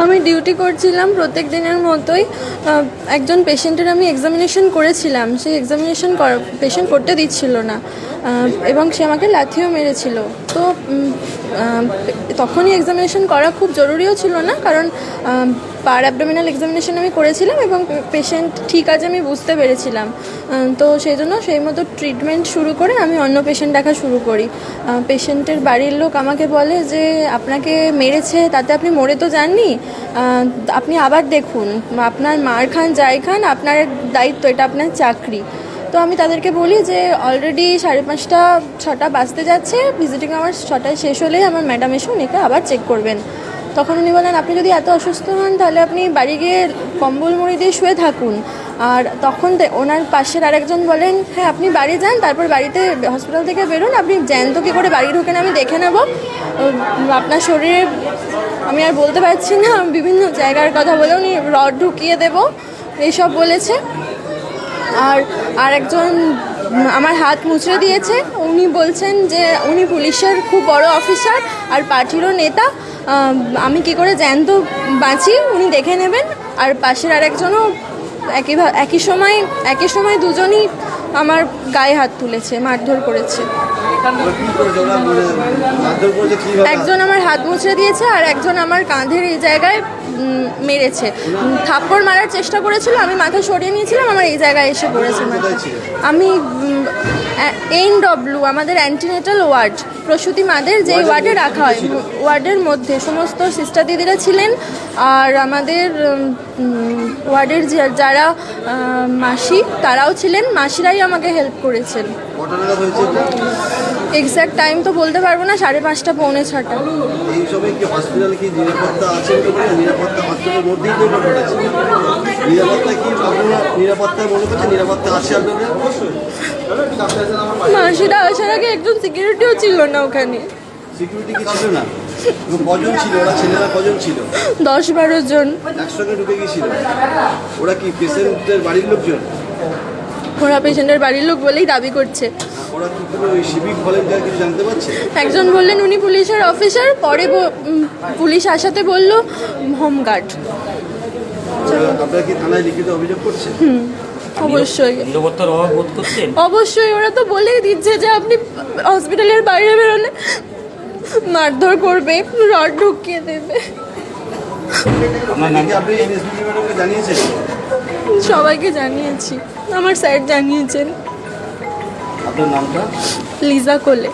আমি ডিউটি করছিলাম প্রত্যেক দিনের মতোই। একজন পেশেন্টের আমি এক্সামিনেশন করেছিলাম, সেই এক্সামিনেশন পেশেন্ট করতে দিচ্ছিল না এবং সে আমাকে লাথিও মেরেছিল। তো তখনই এক্সামিনেশন করা খুব জরুরিও ছিল না, কারণ পার অ্যাবডোমিনাল এক্সামিনেশন আমি করেছিলাম এবং পেশেন্ট ঠিক আছে আমি বুঝতে পেরেছিলাম। তো সেই জন্য সেই মতো ট্রিটমেন্ট শুরু করে আমি অন্য পেশেন্ট দেখা শুরু করি। পেশেন্টের বাড়ির লোক আমাকে বলে যে আপনাকে মেরেছে, তাতে আপনি মরে তো যাননি, আপনি আবার দেখুন, আপনার মার খান যাই খান আপনার দায়িত্ব, এটা আপনার চাকরি। তো আমি তাদেরকে বলি যে অলরেডি 5:30 6টা বাজতে যাচ্ছে, ভিজিটিং আওয়ার্স 6টায় শেষ হলেই আমার ম্যাডাম এসে উনিকে আবার চেক করবেন। তখন উনি বলেন আপনি যদি এত অসুস্থ হন তাহলে আপনি বাড়ি গিয়ে কম্বল মুড়ি দিয়ে শুয়ে থাকুন। আর তখন ওনার পাশের আরেকজন বলেন হ্যাঁ আপনি বাড়ি যান, তারপর বাড়িতে হসপিটাল থেকে বেরোন, আপনি জ্যান্ত কী করে বাড়ি ঢোকেন আমি দেখে নেব, আপনার শরীরে আমি আর বলতে পারছি না, বিভিন্ন জায়গার কথা বলে উনি রড ঢুকিয়ে দেবো এইসব বলেছে। আর একজন আমার হাত মুচড়ে দিয়েছে, উনি বলছেন যে উনি পুলিশের খুব বড় অফিসার আর পার্টিরও নেতা, আমি কি করে জ্যান্ত বাঁচি উনি দেখে নেবেন। আর পাশের আরেকজনও একই সময় দুজনই আমার গায়ে হাত তুলেছে, মারধর করেছে। একজন আমার হাত মুচড়ে দিয়েছে আর একজন আমার কাঁধের এই জায়গায় মেরেছে, থাপ্পড় মারার চেষ্টা করেছিল, আমি মাথা সরিয়ে নিয়েছিলাম, আমার এই জায়গায় এসে পড়েছে মাথা। আমি NW আমাদের অ্যান্টিনেটাল ওয়ার্ড, প্রসূতি মাদের যে ওয়ার্ডে রাখা হয়, ওয়ার্ডের মধ্যে সমস্ত সিস্টার দিদিরা ছিলেন। আর আমাদের ওয়ার্ডের যারা মাসি তারাও ছিলেন, মাসিরাই আমাকে হেল্প করেছেন। এক্স্যাক্ট টাইম তো বলতে পারবো না, 5:30 পৌনে 6টা। এই সময় কি হসপিটালে কি নিরাপত্তা আছে? নিরাপত্তা হসপিটালের মধ্যেই তো ঘটেছে। নিরাপত্তা কি আপনারা নিরাপত্তা মনে করছেন? নিরাপত্তা আছে আপনাদের? মাসিরা আসার আগে একজন সিকিউরিটিও ছিল না ওখানে। সিকিউরিটি কি ছিল না? কজন ছিল ওরা? ছেলেরা কজন ছিল? 10-12 জন একসঙ্গে ঢুকে গিয়েছিল। ওরা কি পেশেন্টের বাড়ির লোকজন? ওরা পেশেন্টের বাড়ির লোক বলেই দাবি করছে। ওরা কি কোনো সিভিক ভলেন্টিয়ার কিছু জানতে পারছে? একজন বললেন উনি পুলিশের অফিসার, পরে পুলিশ আসাতে বলল হোমগার্ড। আপনারা কি থানায় লিখিত অভিযোগ করছেন? অবশ্যই নিরাপত্তার অভাব বোধ করছেন? অবশ্যই, ওরা তো বলেই দিচ্ছে যে আপনি হসপিটালের বাইরে বেরোলে মারধর করবে, রড ঢুকিয়ে দেবে। আপনি এনএসপি ম্যাডামকে জানিয়েছেন? সবাইকে জানিয়েছি, আমার স্যার জানিয়েছেন। আপনার নামটা? লিজা কোলে।